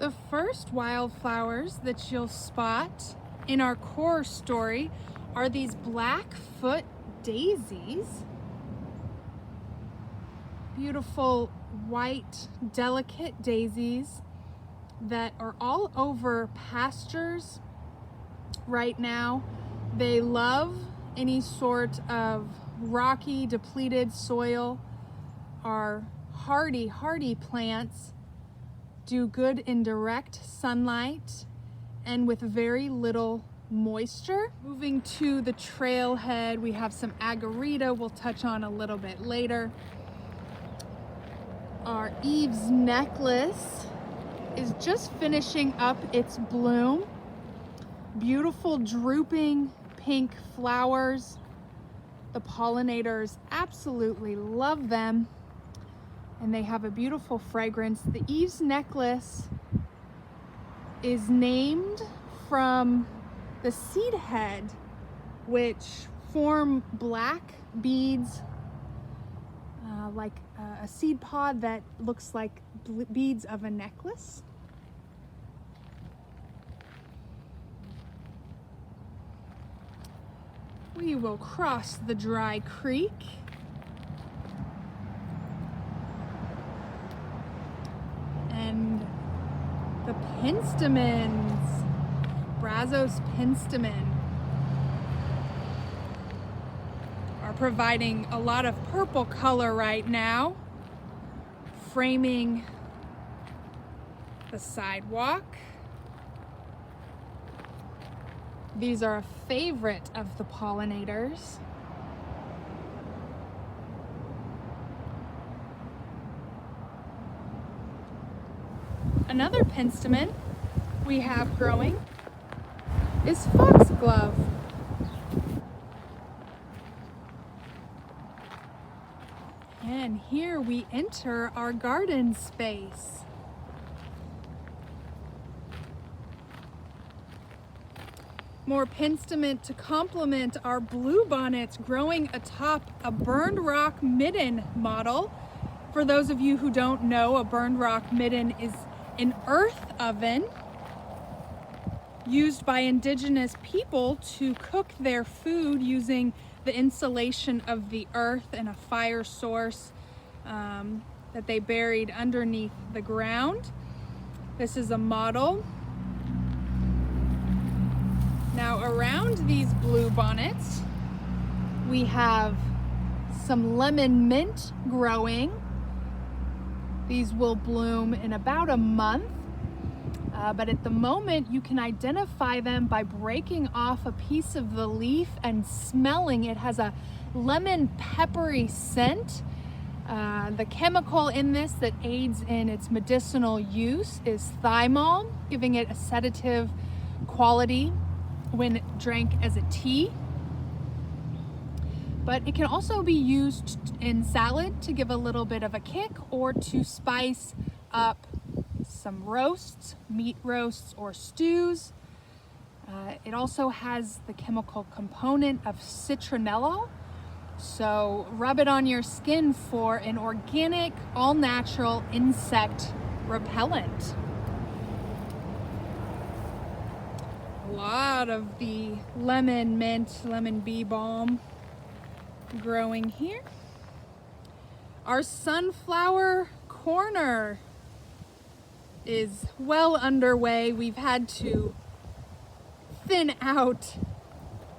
The first wildflowers that you'll spot in our core story are these Blackfoot daisies. Beautiful white, delicate daisies that are all over pastures right now. They love any sort of rocky, depleted soil. Are hardy plants, do good in direct sunlight and with very little moisture. Moving to the trailhead, we have some agarita we'll touch on a little bit later. Our Eve's necklace is just finishing up its bloom. Beautiful drooping pink flowers. The pollinators absolutely love them, and they have a beautiful fragrance. The Eve's necklace is named from the seed head, which form black beads, like a seed pod that looks like beads of a necklace. We will cross the dry creek. And the penstemons, Brazos penstemon, are providing a lot of purple color right now, framing the sidewalk. These are a favorite of the pollinators. Another penstemon we have growing is foxglove. And here we enter our garden space. More penstemon to complement our bluebonnets growing atop a burned rock midden model. For those of you who don't know, a burned rock midden is an earth oven used by indigenous people to cook their food using the insulation of the earth and a fire source that they buried underneath the ground. This is a model. Now around these bluebonnets, we have some lemon mint growing. These will bloom in about a month, but at the moment you can identify them by breaking off a piece of the leaf and smelling. It has a lemon peppery scent. The chemical in this that aids in its medicinal use is thymol, giving it a sedative quality when drank as a tea. But it can also be used in salad to give a little bit of a kick or to spice up some roasts, meat roasts or stews. It also has the chemical component of citronellol. So rub it on your skin for an organic, all-natural insect repellent. A lot of the lemon mint, lemon bee balm growing here. Our sunflower corner is well underway. We've had to thin out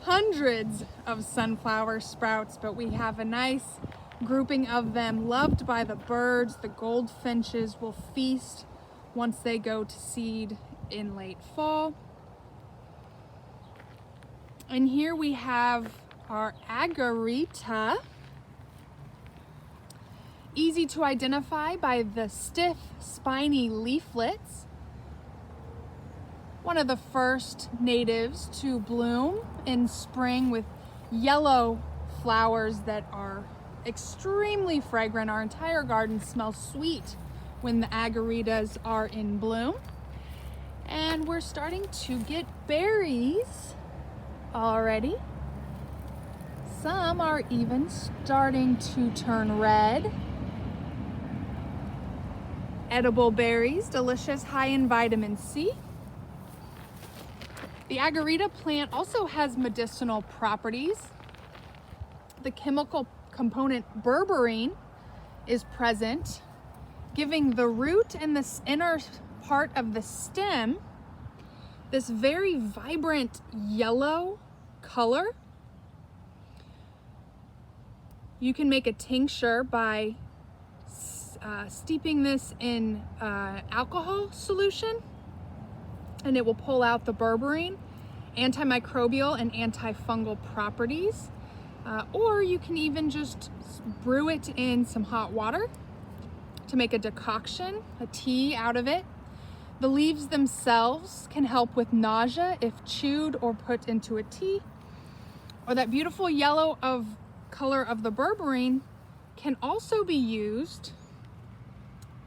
hundreds of sunflower sprouts, but we have a nice grouping of them loved by the birds. The goldfinches will feast once they go to seed in late fall. And here we have our agarita. Easy to identify by the stiff, spiny leaflets. One of the first natives to bloom in spring with yellow flowers that are extremely fragrant. Our entire garden smells sweet when the agaritas are in bloom. And we're starting to get berries already. Some are even starting to turn red. edible berries, delicious, high in vitamin C. The agarita plant also has medicinal properties. The chemical component berberine is present, giving the root and this inner part of the stem this very vibrant yellow color. You can make a tincture by steeping this in alcohol solution, and it will pull out the berberine, antimicrobial and antifungal properties. Or you can even just brew it in some hot water to make a decoction, a tea out of it. The leaves themselves can help with nausea if chewed or put into a tea. Or that beautiful yellow color of the berberine can also be used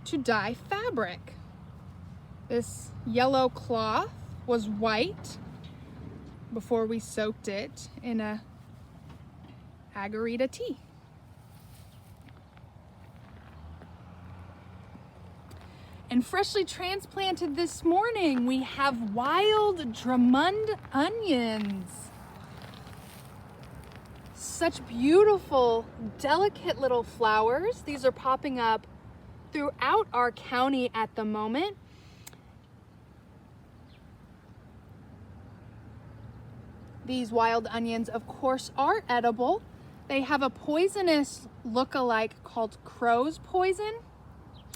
to dye fabric. This yellow cloth was white before we soaked it in a agarita tea. And freshly transplanted this morning, we have wild Drummond onions. Such beautiful, delicate little flowers. These are popping up throughout our county at the moment. These wild onions, of course, are edible. They have a poisonous look-alike called crow's poison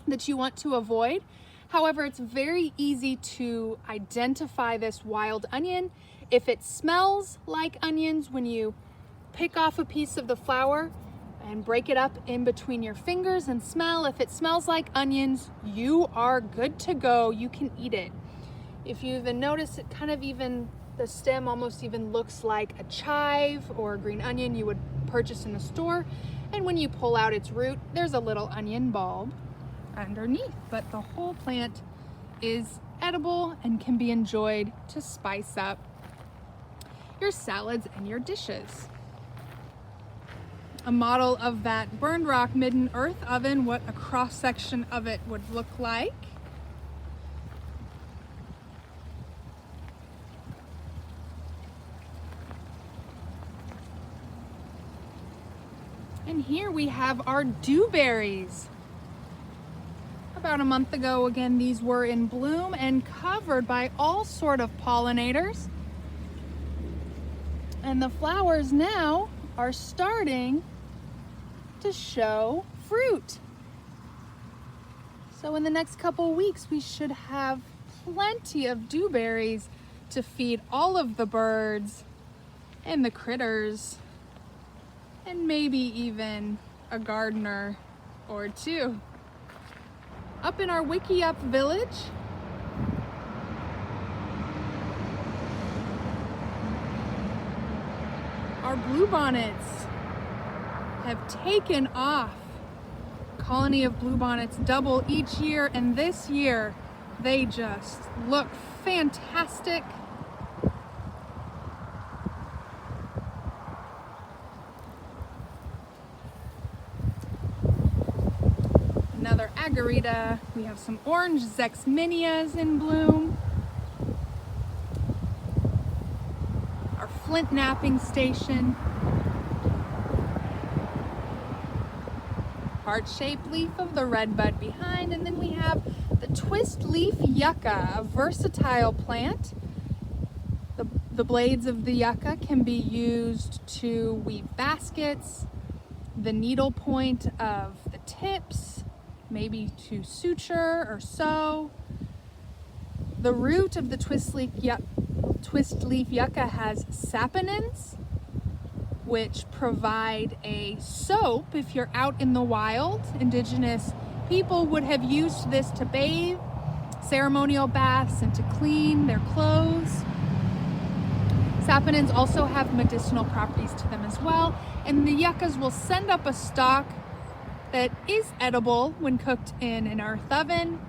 that you want to avoid. However, it's very easy to identify this wild onion if it smells like onions when you pick off a piece of the flower and break it up in between your fingers and smell. If it smells like onions, you are good to go. You can eat it. If you even notice, it kind of even, the stem almost even looks like a chive or a green onion you would purchase in the store. And when you pull out its root, there's a little onion bulb underneath, but the whole plant is edible and can be enjoyed to spice up your salads and your dishes. A model of that burned rock midden earth oven, what a cross section of it would look like. And here we have our dewberries. About a month ago, again, these were in bloom and covered by all sort of pollinators. And the flowers now are starting to show fruit. So in the next couple weeks, we should have plenty of dewberries to feed all of the birds and the critters, and maybe even a gardener or two. Up in our Wickiup village, our bluebonnets have taken off. Colony of bluebonnets double each year, and this year they just look fantastic. Another agarita. We have some orange zexminias in bloom. Our flint napping station. Heart-shaped leaf of the redbud behind, and then we have the twist leaf yucca, a versatile plant. The blades of the yucca can be used to weave baskets, the needle point of the tips, maybe to suture or sew. The root of the twist leaf yucca has saponins, which provide a soap if you're out in the wild. Indigenous people would have used this to bathe, ceremonial baths, and to clean their clothes. Saponins also have medicinal properties to them as well, and the yuccas will send up a stalk that is edible when cooked in an earth oven,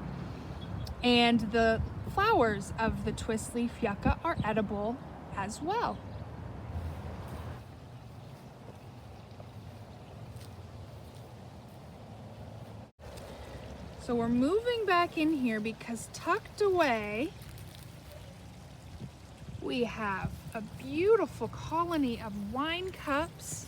and the flowers of the twist leaf yucca are edible as well. So we're moving back in here because tucked away, we have a beautiful colony of wine cups.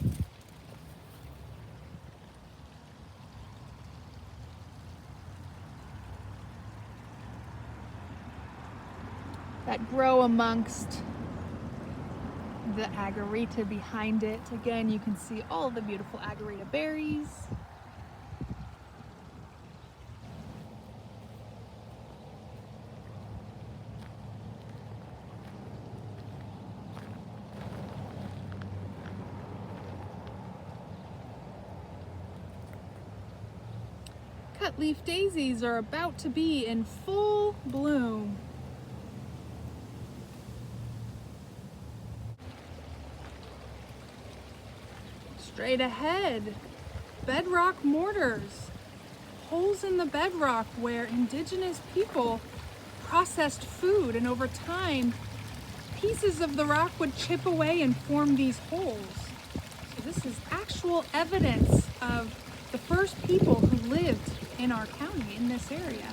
That grow amongst the agarita behind it. Again, you can see all the beautiful agarita berries. Cut leaf daisies are about to be in full bloom. Straight ahead, bedrock mortars, holes in the bedrock where indigenous people processed food, and over time, pieces of the rock would chip away and form these holes. So this is actual evidence of the first people who lived in our county, in this area.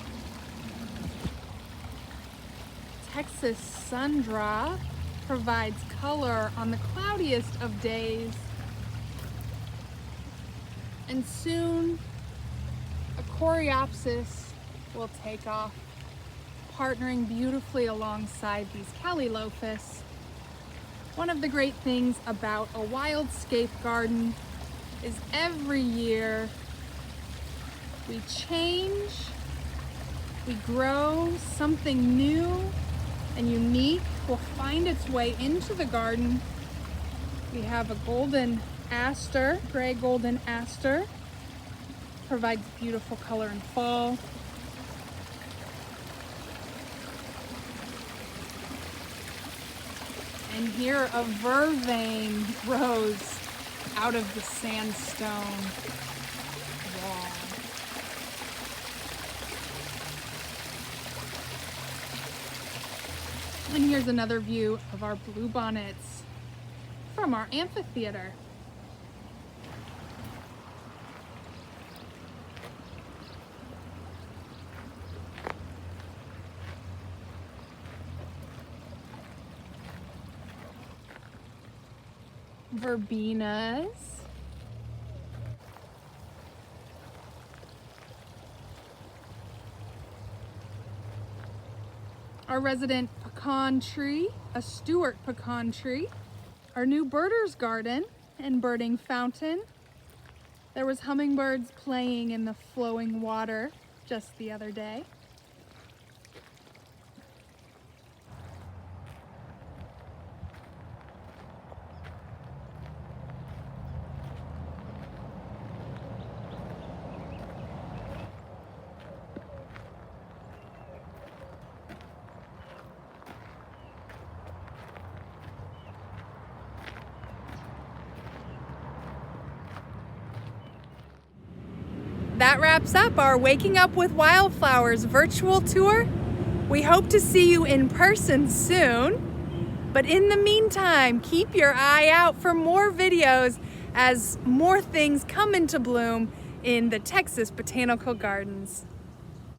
Texas sundra provides color on the cloudiest of days. And soon, a coreopsis will take off, partnering beautifully alongside these calilophus. One of the great things about a wildscape garden is every year we change, we grow, something new and unique will find its way into the garden. We have a golden aster, gray golden aster, provides beautiful color in fall. And here a vervain grows out of the sandstone wall. And here's another view of our bluebonnets from our amphitheater. Verbenas. Our resident pecan tree, a Stewart pecan tree. Our new birder's garden and birding fountain. There was hummingbirds playing in the flowing water just the other day. That wraps up our Waking Up with Wildflowers virtual tour. We hope to see you in person soon. But in the meantime, keep your eye out for more videos as more things come into bloom in the Texas Botanical Gardens.